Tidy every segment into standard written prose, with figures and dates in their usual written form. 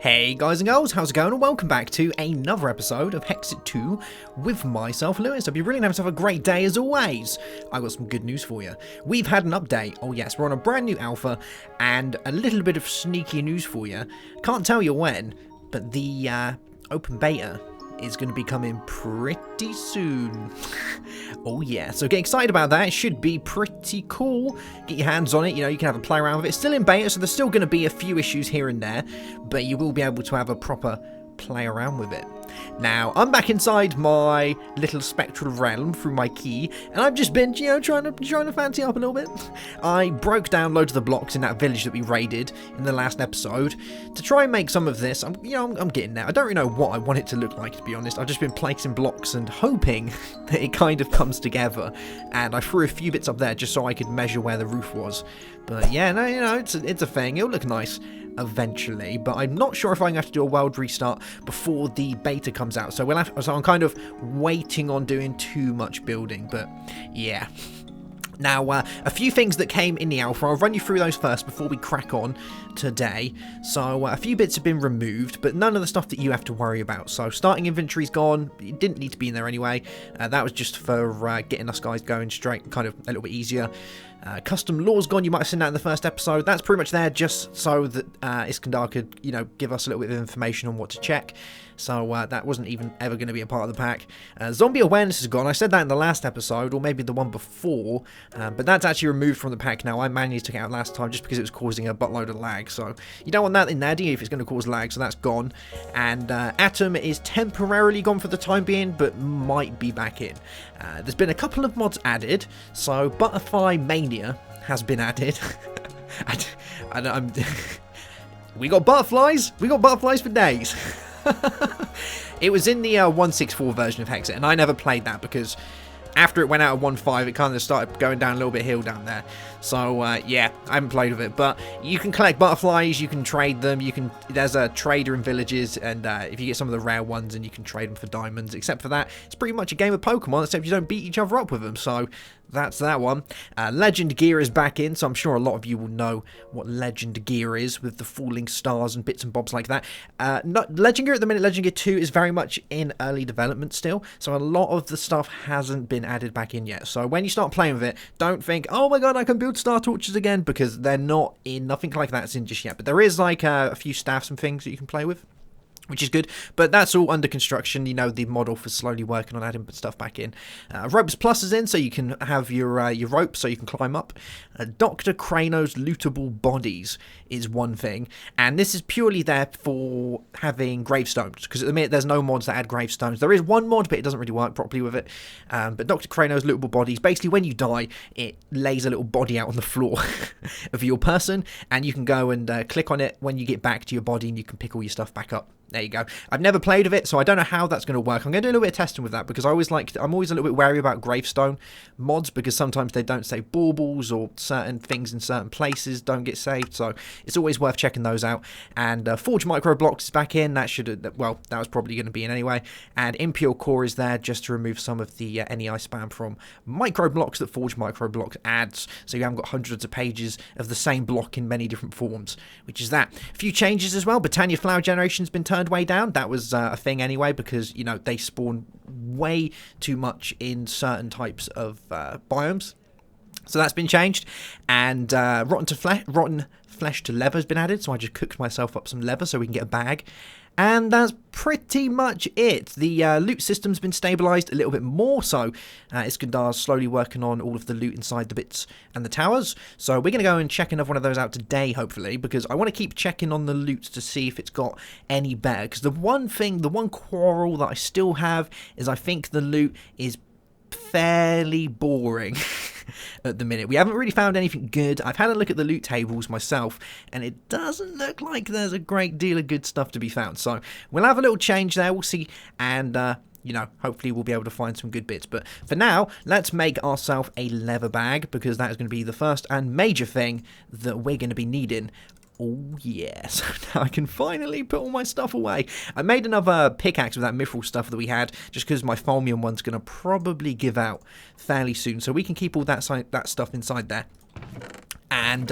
Hey guys and girls, how's it going? And welcome back to another episode of Hexxit 2 with myself, Lewis. Hope you're really having yourself a great day as always. I've got some good news for you. We've had an update. Oh yes, we're on a brand new alpha and a little bit of sneaky news for you. Can't tell you when, but the open beta is going to be coming pretty soon. Oh yeah, so get excited about that. It should be pretty cool. Get your hands on it, you know, you can have a play around with it. It's still in beta, so there's still going to be a few issues here and there, but you will be able to have a proper play around with it. Now, I'm back inside my little spectral realm through my key, and I've just been, you know, trying to fancy up a little bit. I broke down loads of the blocks in that village that we raided in the last episode to try and make some of this. I'm getting there. I don't really know what I want it to look like, to be honest. I've just been placing blocks and hoping that it kind of comes together. And I threw a few bits up there just so I could measure where the roof was. But yeah, no, you know, it's a thing. It'll look nice eventually, but I'm not sure if I'm going to have to do a world restart before the beta comes out. So I'm kind of waiting on doing too much building, but yeah. Now, a few things that came in the alpha, I'll run you through those first before we crack on today. So, a few bits have been removed, but none of the stuff that you have to worry about. So, starting inventory's gone. It didn't need to be in there anyway. That was just for getting us guys going straight, kind of a little bit easier. Custom laws gone. You might have seen that in the first episode. That's pretty much there just so that Iskandar could, you know, give us a little bit of information on what to check. So that wasn't even ever going to be a part of the pack. Zombie awareness is gone. I said that in the last episode, or maybe the one before, but that's actually removed from the pack now. I manually took it out last time just because it was causing a buttload of lag. So you don't want that in there, do you, if it's going to cause lag? So that's gone. And Atom is temporarily gone for the time being, but might be back in. There's been a couple of mods added. So Butterfly Mania has been added. We got butterflies. We got butterflies for days. It was in the 1.6.4 version of Hexxit, and I never played that because after it went out of 1.5, it kind of started going down a little bit hill down there. So yeah, I haven't played with it, but you can collect butterflies, you can trade them, there's a trader in villages, and if you get some of the rare ones, and you can trade them for diamonds. Except for that, it's pretty much a game of Pokemon, except you don't beat each other up with them. So that's that one. Legend gear is back in, so I'm sure a lot of you will know what legend gear is with the falling stars and bits and bobs like that. Legend gear at the minute, Legend gear 2 is very much in early development still, so a lot of the stuff hasn't been added back in yet. So when you start playing with it, don't think, oh my god, I can build star torches again, because they're not in. Nothing like that's in just yet. But there is like a few staffs and things that you can play with, which is good, but that's all under construction. You know, the mod office slowly working on adding stuff back in. Ropes Plus is in, so you can have your ropes so you can climb up. Dr. Krano's lootable bodies is one thing, and this is purely there for having gravestones, because at the minute there's no mods that add gravestones. There is one mod, but it doesn't really work properly with it. But Dr. Krano's lootable bodies, basically when you die, it lays a little body out on the floor of your person, and you can go and click on it when you get back to your body, and you can pick all your stuff back up. There you go. I've never played with it, so I don't know how that's going to work. I'm going to do a little bit of testing with that, because I'm always a little bit wary about gravestone mods, because sometimes they don't save baubles, or certain things in certain places don't get saved, so it's always worth checking those out. And Forge Micro Blocks is back in. That was probably going to be in anyway. And Impure Core is there just to remove some of the NEI spam from micro blocks that Forge Micro Blocks adds, so you haven't got hundreds of pages of the same block in many different forms, which is that. A few changes as well. Botania Flower Generation's been turned way down. That was a thing anyway, because you know they spawn way too much in certain types of biomes, so that's been changed. And rotten flesh to leather has been added, so I just cooked myself up some leather so we can get a bag. And that's pretty much it. The loot system's been stabilised a little bit more, so Iskandar's slowly working on all of the loot inside the bits and the towers. So we're going to go and check another one of those out today, hopefully, because I want to keep checking on the loot to see if it's got any better. Because the one quarrel that I still have is I think the loot is fairly boring at the minute. We haven't really found anything good. I've had a look at the loot tables myself, and it doesn't look like there's a great deal of good stuff to be found. So we'll have a little change there. We'll see, and you know, hopefully we'll be able to find some good bits. But for now, let's make ourselves a leather bag, because that is going to be the first and major thing that we're going to be needing. Oh yeah, so now I can finally put all my stuff away. I made another pickaxe with that mithril stuff that we had, just because my Fulmium one's going to probably give out fairly soon, so we can keep all that stuff inside there. And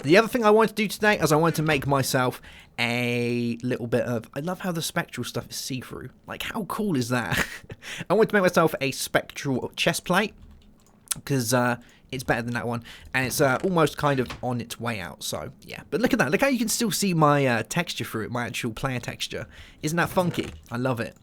the other thing I wanted to do today is I wanted to make myself a little bit of... I love how the spectral stuff is see-through. Like, how cool is that? I wanted to make myself a spectral chest plate, because it's better than that one. And it's almost kind of on its way out, so yeah. But look at that. Look how you can still see my texture through it, my actual player texture. Isn't that funky? I love it.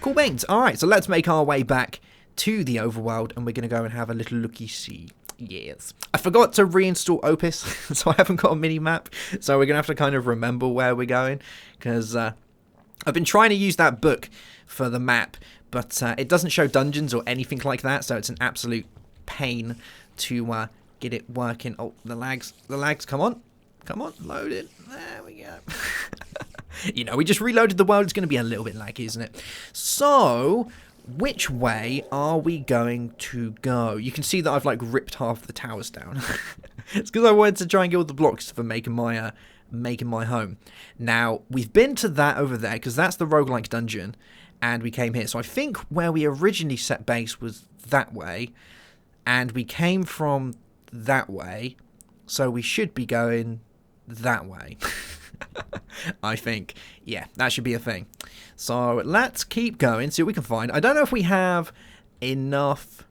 Cool beans. Alright, so let's make our way back to the overworld, and we're going to go and have a little looky-see. Yes. I forgot to reinstall Opus, so I haven't got a mini-map, so we're going to have to kind of remember where we're going, because I've been trying to use that book for the map, but it doesn't show dungeons or anything like that, so it's an absolute pain to get it working. Oh, the lags, come on, load it, there we go. You know, we just reloaded the world, it's going to be a little bit laggy, isn't it? So... which way are we going to go? You can see that I've like ripped half the towers down. It's because I wanted to try and get all the blocks for making my home. Now, we've been to that over there because that's the roguelike dungeon, and we came here. So I think where we originally set base was that way, and we came from that way, so we should be going that way. I think, yeah, that should be a thing. So let's keep going, see what we can find. I don't know if we have enough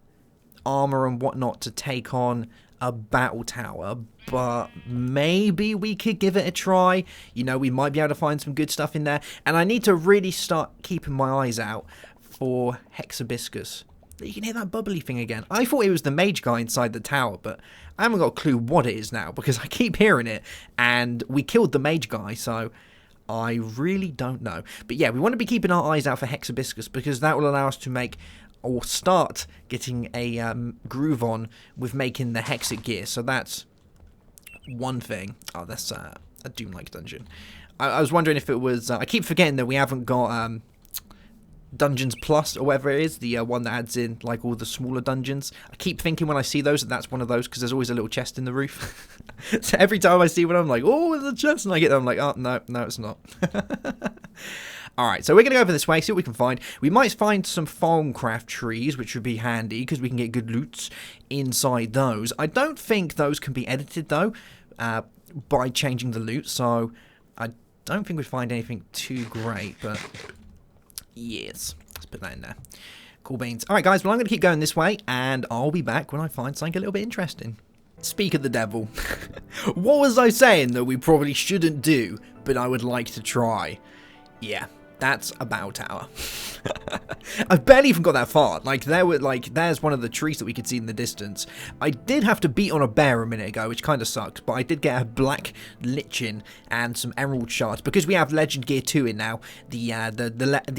armor and whatnot to take on a battle tower, but maybe we could give it a try. You know, we might be able to find some good stuff in there. And I need to really start keeping my eyes out for Hexxit. You can hear that bubbly thing again. I thought it was the mage guy inside the tower, but I haven't got a clue what it is now, because I keep hearing it, and we killed the mage guy, so I really don't know. But yeah, we want to be keeping our eyes out for Hexxit, because that will allow us to make, or start getting a groove on with making the Hexxit gear, so that's one thing. Oh, that's a Doom-like dungeon. I was wondering if it was... I keep forgetting that we haven't got... Dungeons Plus, or whatever it is, the one that adds in like all the smaller dungeons. I keep thinking when I see those that that's one of those, because there's always a little chest in the roof. So every time I see one, I'm like, oh, there's a chest, and I get there, I'm like, oh, no, it's not. Alright, so we're going to go over this way, see what we can find. We might find some farmcraft trees, which would be handy, because we can get good loots inside those. I don't think those can be edited, though, by changing the loot, so I don't think we'd find anything too great, but... yes, let's put that in there. Cool beans. Alright guys, well I'm going to keep going this way, and I'll be back when I find something a little bit interesting. Speak of the devil. What was I saying that we probably shouldn't do, but I would like to try? Yeah, that's a battle tower. I've barely even got that far. Like, there's one of the trees that we could see in the distance. I did have to beat on a bear a minute ago, which kind of sucks, but I did get a black lichen and some emerald shards. Because we have Legend Gear 2 in now, the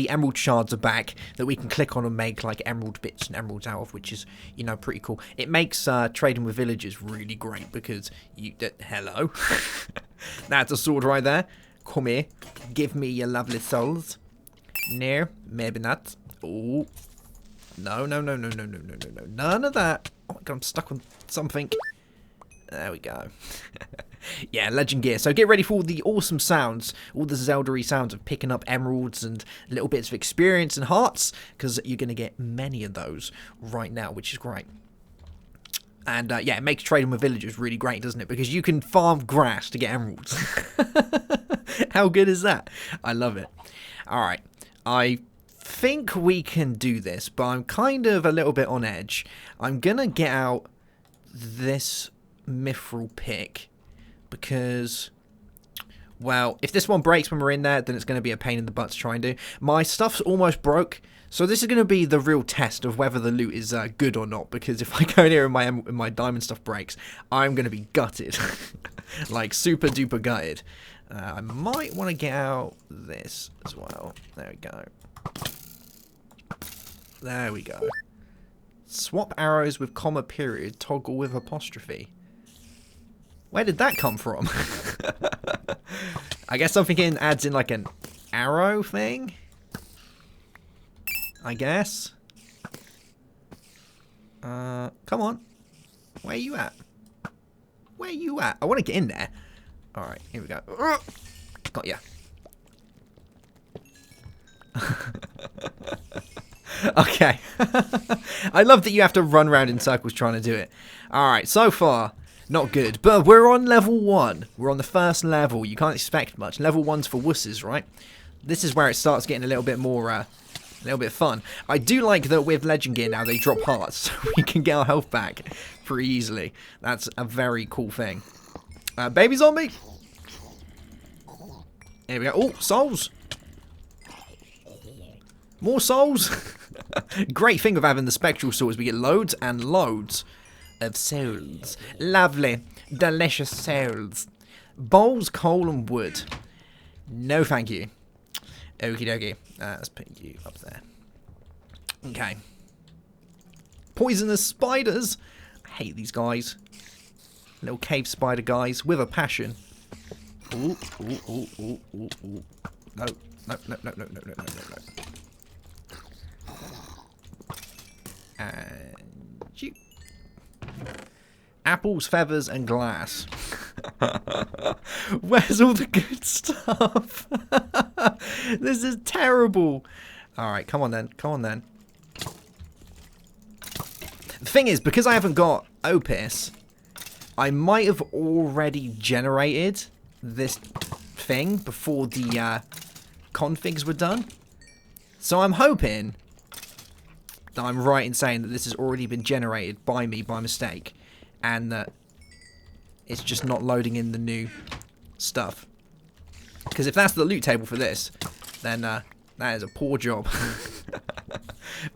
emerald shards are back that we can click on and make, like, emerald bits and emeralds out of, which is, you know, pretty cool. It makes trading with villagers really great, because you... hello? That's a sword right there. Come here. Give me your lovely souls. No, maybe not. Oh. No. None of that. Oh my god, I'm stuck on something. There we go. Yeah, Legend Gear. So get ready for all the awesome sounds, all the Zelda-y sounds of picking up emeralds and little bits of experience and hearts, because you're going to get many of those right now, which is great. And yeah, it makes trading with villagers really great, doesn't it? Because you can farm grass to get emeralds. How good is that? I love it. Alright, I think we can do this, but I'm kind of a little bit on edge. I'm going to get out this mithril pick, because, well, if this one breaks when we're in there, then it's going to be a pain in the butt to try and do. My stuff's almost broke, so this is going to be the real test of whether the loot is good or not, because if I go in here and my diamond stuff breaks, I'm going to be gutted. Like, super duper gutted. I might want to get out this as well. There we go. There we go. Swap arrows with comma period, toggle with apostrophe. Where did that come from? I guess something adds in like an arrow thing? I guess. Come on. Where you at? Where you at? I want to get in there. Alright, here we go. Got ya. Okay. I love that you have to run around in circles trying to do it. Alright, so far, Not good. But we're on level 1. We're on the first level. You can't expect much. Level 1's for wusses, right? This is where it starts getting a little bit more, a little bit fun. I do like that with Legend Gear now, they drop hearts, so we can get our health back pretty easily. That's a very cool thing. Baby zombie! Here we go. Oh, souls! More souls! Great thing of having the spectral sword is we get loads and loads of souls. Lovely. Delicious souls. Bowls, coal and wood. No thank you. Okie dokie. Let's put you up there. Okay. Poisonous spiders. I hate these guys. Little cave spider guys with a passion. Ooh, ooh, ooh, ooh, ooh, ooh. No, no, no, no, no, no, no, no, no. And you. Apples, feathers, and glass. Where's all the good stuff? This is terrible. Alright, come on then. Come on then. The thing is, because I haven't got Opus, I might have already generated this thing before the configs were done. So I'm hoping that I'm right in saying that this has already been generated by me by mistake, and that it's just not loading in the new stuff. Because if that's the loot table for this, then that is a poor job.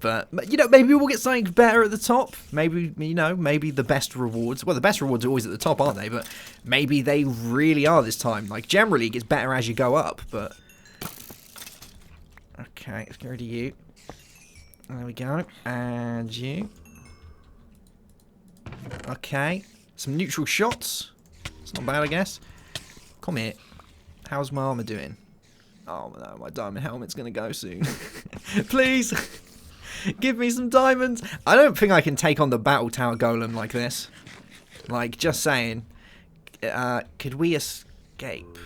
But, you know, maybe we'll get something better at the top. Maybe, you know, maybe the best rewards. Well, the best rewards are always at the top, aren't they? But maybe they really are this time. Like, generally, it gets better as you go up, but... Okay, let's get rid of you. There we go. And you. Okay. Some neutral shots. It's not bad, I guess. Come here. How's my armor doing? Oh, no, my diamond helmet's going to go soon. Please. Give me some diamonds. I don't think I can take on the battle tower golem like this. Like, just saying. Could we escape?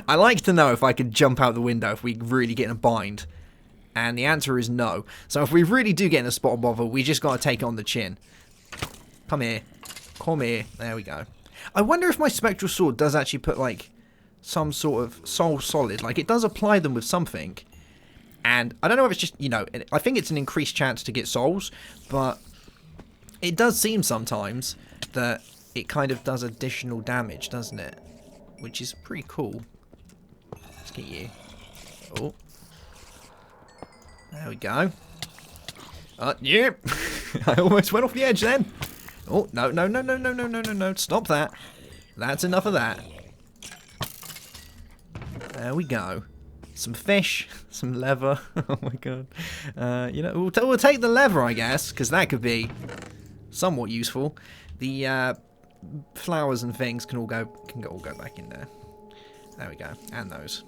I like to know if I could jump out the window if we really get in a bind. And the answer is no. So if we really do get in a spot of bother, we just got to take it on the chin. Come here. Come here. There we go. I wonder if my spectral sword does actually put, like, some sort of soul solid. Like, it does apply them with something. And I don't know if it's just, you know, I think it's an increased chance to get souls, but it does seem sometimes that it kind of does additional damage, doesn't it? Which is pretty cool. Let's get you. Oh. There we go. Yeah. I almost went off the edge then. Oh, no, no, no, no, no, no, no, no, no. Stop that. That's enough of that. There we go. Some fish, some leather. Oh my god. You know, we'll take the leather, I guess, because that could be somewhat useful. The flowers and things can all go back in there. There we go. And those.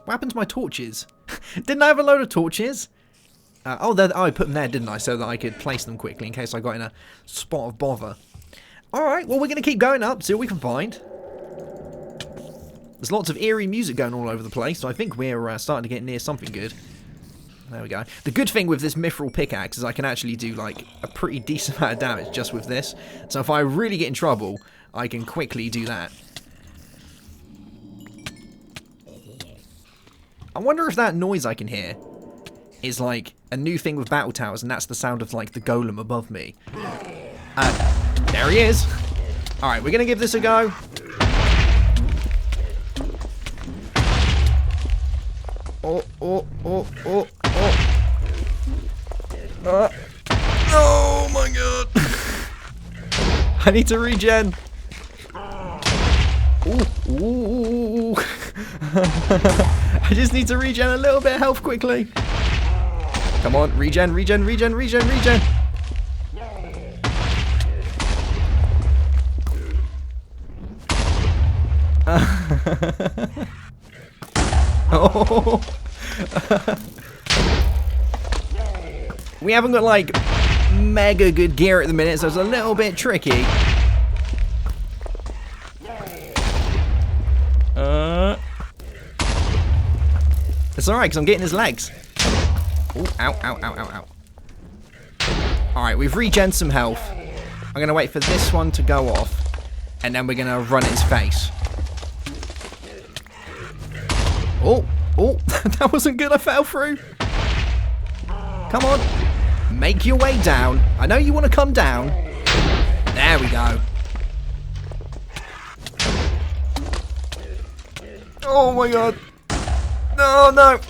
What happened to my torches? Didn't I have a load of torches? Oh, I put them there, didn't I? So that I could place them quickly in case I got in a spot of bother. Alright, well, we're going to keep going up, see what we can find. There's lots of eerie music going all over the place, so I think we're starting to get near something good. There we go. The good thing with this mithril pickaxe is I can actually do, like, a pretty decent amount of damage just with this. So if I really get in trouble, I can quickly do that. I wonder if that noise I can hear is, like, a new thing with battle towers, and that's the sound of, like, the golem above me. There he is. Alright, we're going to give this a go. Oh, oh, oh, oh, oh. Oh my god. I need to regen. Ooh, ooh. I just need to regen a little bit of health quickly. Come on, regen, regen, regen, regen, regen. Oh. We haven't got, like, mega good gear at the minute, so it's a little bit tricky. It's alright, because I'm getting his legs. Oh, ow, ow, ow, ow, ow. Alright, we've regen some health. I'm going to wait for this one to go off. And then we're going to run its face. Oh, that wasn't good. I fell through. Come on. Make your way down. I know you want to come down. There we go. Oh my god. No.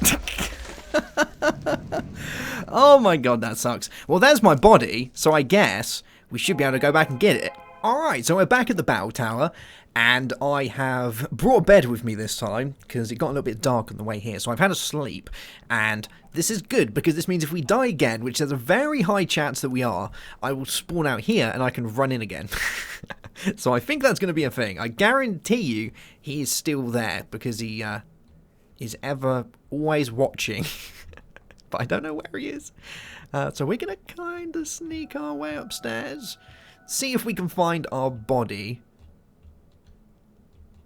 Oh my god, that sucks. Well, there's my body, so I guess we should be able to go back and get it. Alright, so we're back at the battle tower, and I have brought a bed with me this time, because it got a little bit dark on the way here, so I've had a sleep, and this is good, because this means if we die again, which there's a very high chance that we are, I will spawn out here, and I can run in again. So I think that's going to be a thing. I guarantee you he is still there, because he is always watching. But I don't know where he is. So we're going to kind of sneak our way upstairs. See if we can find our body.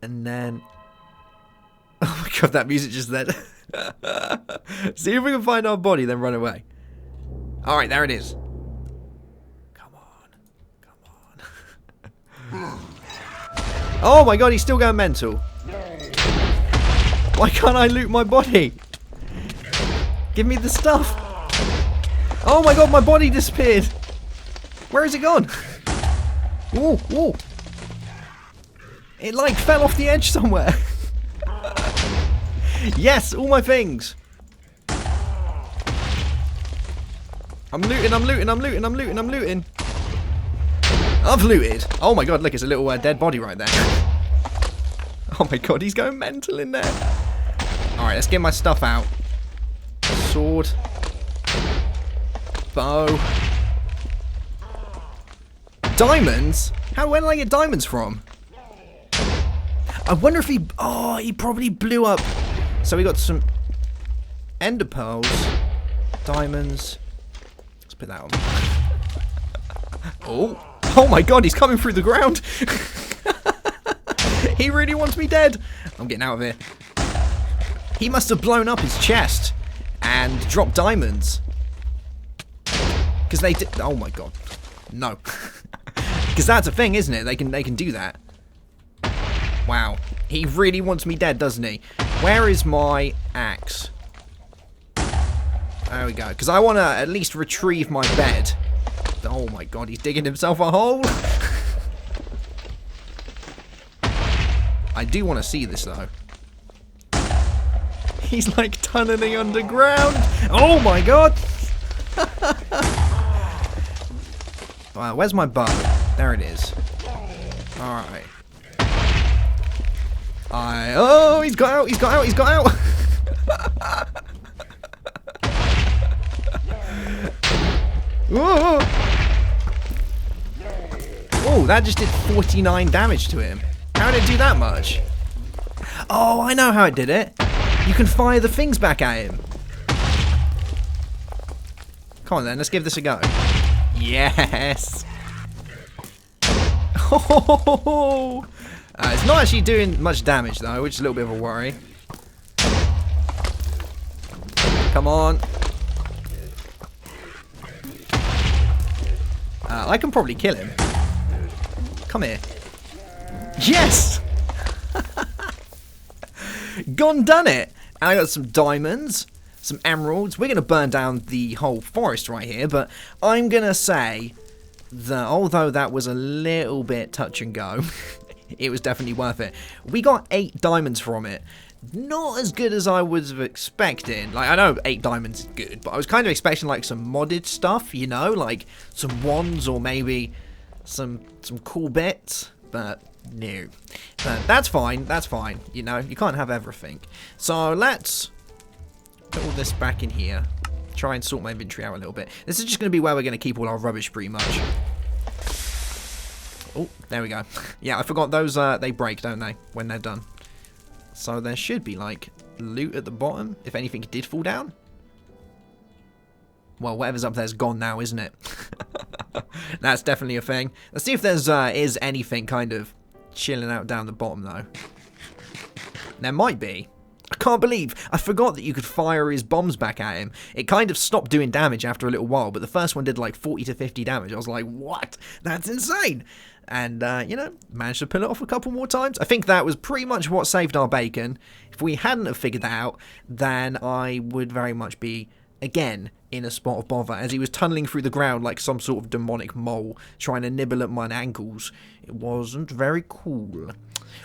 And then... Oh my god, that music just then. See if we can find our body, then run away. Alright, there it is. Come on. Oh my god, he's still going mental. Why can't I loot my body? Give me the stuff. Oh my god, my body disappeared. Where has it gone? Ooh. It like fell off the edge somewhere. Yes, all my things. I'm looting. I've looted. Oh my god, look, it's a little dead body right there. Oh my god, he's going mental in there. Alright, let's get my stuff out. Sword. Bow. Diamonds? Where did I get diamonds from? I wonder if he... Oh, he probably blew up. So we got some ender pearls. Diamonds. Let's put that on. Oh my god, he's coming through the ground. He really wants me dead. I'm getting out of here. He must have blown up his chest and dropped diamonds. Because they did... Oh my god. No. Because that's a thing, isn't it? They can do that. Wow. He really wants me dead, doesn't he? Where is my axe? There we go. Because I want to at least retrieve my bed. Oh my god, he's digging himself a hole. I do want to see this, though. He's like tunneling underground. Oh my god. Where's my bow? There it is. Alright. Oh, he's got out. Whoa. Oh, that just did 49 damage to him. How did it do that much? Oh, I know how it did it. You can fire the things back at him. Come on then, let's give this a go. Yes. Oh, it's not actually doing much damage though, which is a little bit of a worry. Come on. I can probably kill him. Come here. Yes! Gone done it! And I got some diamonds, some emeralds. We're going to burn down the whole forest right here, but I'm going to say that although that was a little bit touch and go, it was definitely worth it. We got 8 diamonds from it. Not as good as I was expecting. Like, I know 8 diamonds is good, but I was kind of expecting like some modded stuff, you know, like some wands or maybe some cool bits, but no. But that's fine, you know, you can't have everything. So let's put all this back in here. Try and sort my inventory out a little bit. This is just going to be where we're going to keep all our rubbish pretty much. Oh, there we go. Yeah, I forgot those, they break, don't they, when they're done. So there should be, like, loot at the bottom, if anything did fall down. Well, whatever's up there's gone now, isn't it? That's definitely a thing. Let's see if there's is anything kind of chilling out down the bottom, though. There might be. I can't believe I forgot that you could fire his bombs back at him. It kind of stopped doing damage after a little while, but the first one did like 40 to 50 damage. I was like, what? That's insane. And, you know, managed to pull it off a couple more times. I think that was pretty much what saved our bacon. If we hadn't have figured that out, then I would very much be, again, in a spot of bother, as he was tunneling through the ground like some sort of demonic mole, trying to nibble at my ankles. It wasn't very cool.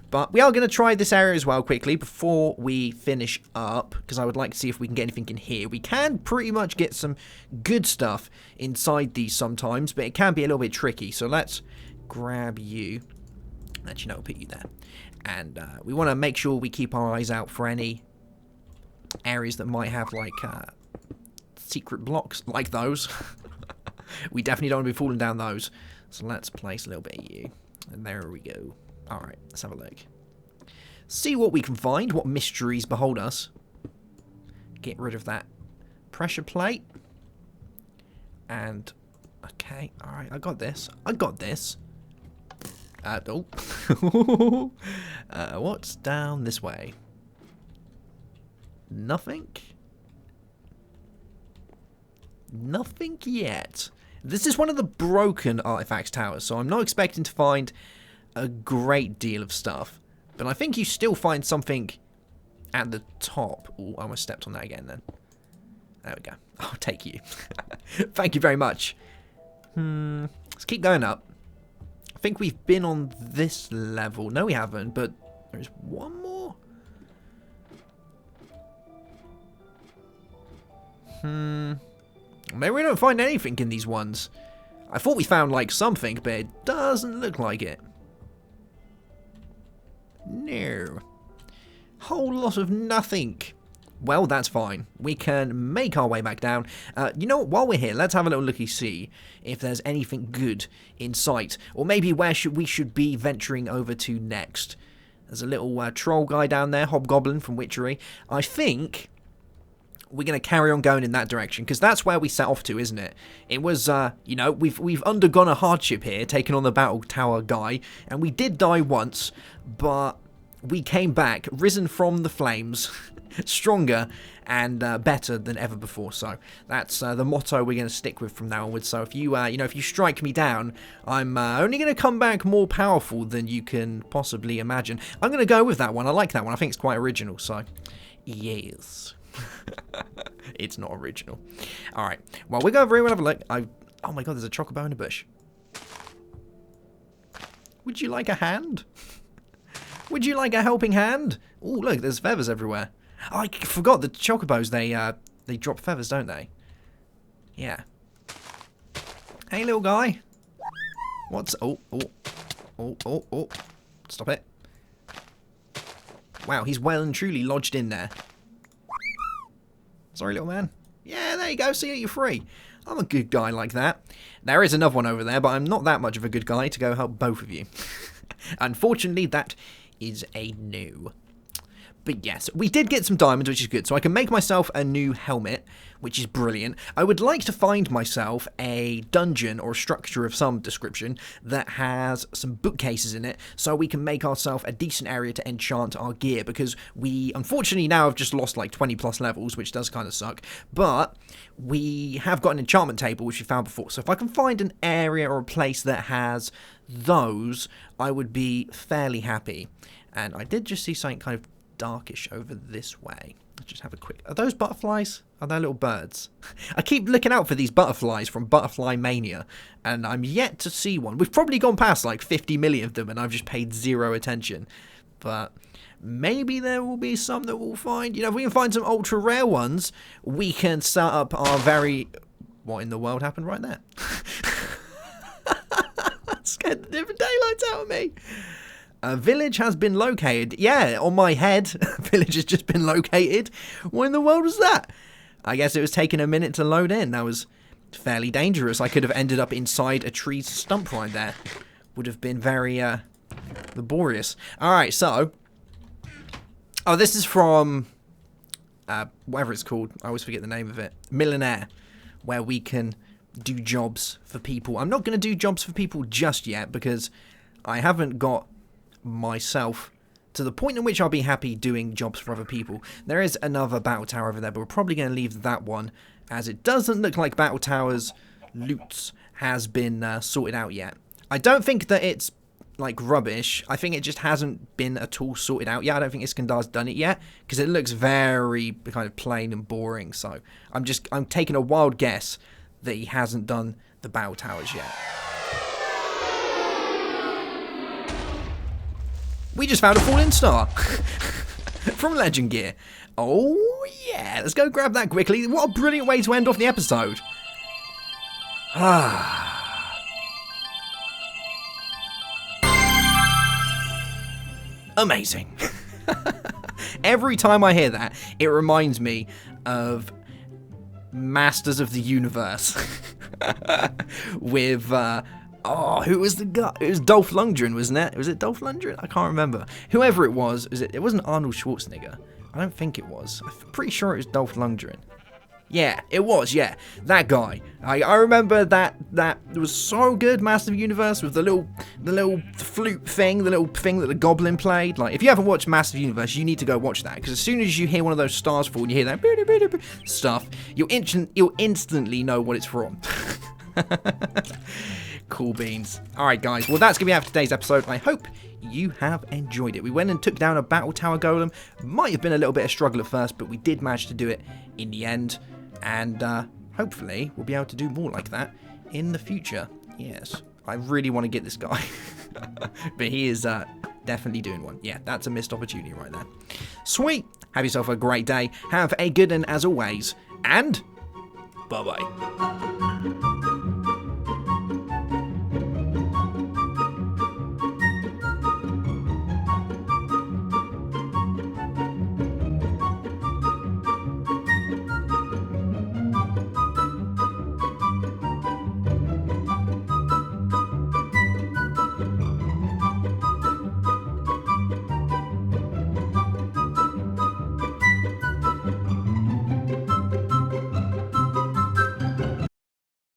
But we are going to try this area as well quickly before we finish up, because I would like to see if we can get anything in here. We can pretty much get some good stuff inside these sometimes, but it can be a little bit tricky. So let's grab you. Actually, no, I'll put you there. And we want to make sure we keep our eyes out for any areas that might have like secret blocks like those. We definitely don't want to be falling down those. So let's place a little bit of you. And there we go. Alright, let's have a look. See what we can find, what mysteries behold us. Get rid of that pressure plate. And, okay, alright, I got this. I got this. Oh. What's down this way? Nothing? Nothing yet. This is one of the broken artifacts towers, so I'm not expecting to find a great deal of stuff, but I think you still find something at the top. Oh, I almost stepped on that again then. There we go. I'll take you. Thank you very much. Let's keep going up. I think we've been on this level. No, we haven't, but there's one more. Maybe we don't find anything in these ones. I thought we found like something, but it doesn't look like it. No. Whole lot of nothing. Well, that's fine. We can make our way back down. You know what? While we're here, let's have a little looky-see if there's anything good in sight. Or maybe where we should be venturing over to next. There's a little troll guy down there, hobgoblin from Witchery. I think we're going to carry on going in that direction, because that's where we set off to, isn't it? It was, you know, we've undergone a hardship here, taking on the battle tower guy, and we did die once, but we came back, risen from the flames, stronger and better than ever before. So that's the motto we're going to stick with from now onwards. So if you, you know, if you strike me down, I'm only going to come back more powerful than you can possibly imagine. I'm going to go with that one. I like that one. I think it's quite original. So, yes. It's not original. Alright, well, we'll go over here, we'll have a look. Oh my god, there's a chocobo in a bush. Would you like a hand? Would you like a helping hand? Oh, look, there's feathers everywhere. Oh, I forgot the chocobos, they drop feathers, don't they? Yeah. Hey, little guy. What's... Oh. Stop it. Wow, he's well and truly lodged in there. Sorry, little man. Yeah, there you go. See, you're free. I'm a good guy like that. There is another one over there, but I'm not that much of a good guy to go help both of you. Unfortunately, that is a no. But yes, we did get some diamonds, which is good. So I can make myself a new helmet, which is brilliant. I would like to find myself a dungeon or a structure of some description that has some bookcases in it, so we can make ourselves a decent area to enchant our gear, because we unfortunately now have just lost like 20 plus levels, which does kind of suck. But we have got an enchantment table, which we found before. So if I can find an area or a place that has those, I would be fairly happy. And I did just see something kind of darkish over this way. Let's just have a quick... Are those butterflies? Are they little birds? I keep looking out for these butterflies from Butterfly Mania, and I'm yet to see one. We've probably gone past like 50 million of them, and I've just paid zero attention. But maybe there will be some that we'll find. You know, if we can find some ultra rare ones, we can start up our very... What in the world happened right there? Scared the different daylights out of me. A village has been located. Yeah, on my head, a village has just been located. What in the world was that? I guess it was taking a minute to load in. That was fairly dangerous. I could have ended up inside a tree's stump right there. Would have been very laborious. Alright, so... Oh, this is from... whatever it's called. I always forget the name of it. Millionaire. Where we can do jobs for people. I'm not going to do jobs for people just yet, because I haven't got myself to the point in which I'll be happy doing jobs for other people. There is another battle tower over there, but we're probably going to leave that one, as it doesn't look like battle towers loot has been sorted out yet. I don't think that it's like rubbish. I think it just hasn't been at all sorted out yet. I don't think Iskandar's done it yet, because it looks very kind of plain and boring. So I'm taking a wild guess that he hasn't done the battle towers yet. We just found a falling star from Legend Gear. Oh yeah, let's go grab that quickly. What a brilliant way to end off the episode. Amazing. Every time I hear that, it reminds me of Masters of the Universe with who was the guy? It was Dolph Lundgren, wasn't it? Was it Dolph Lundgren? I can't remember. Whoever it was, it wasn't Arnold Schwarzenegger. I don't think it was. I'm pretty sure it was Dolph Lundgren. Yeah, it was, yeah. That guy. I remember that it was so good, Master of the Universe, with the little flute thing, the little thing that the Goblin played. Like, if you haven't watched Master of the Universe, you need to go watch that, because as soon as you hear one of those stars fall and you hear that stuff, you'll instantly know what it's from. Cool beans. Alright guys, well that's going to be it for today's episode. I hope you have enjoyed it. We went and took down a battle tower golem. Might have been a little bit of struggle at first, but we did manage to do it in the end. And hopefully we'll be able to do more like that in the future. Yes, I really want to get this guy. But he is definitely doing one. Yeah, that's a missed opportunity right there. Sweet. Have yourself a great day. Have a good one as always. And bye-bye.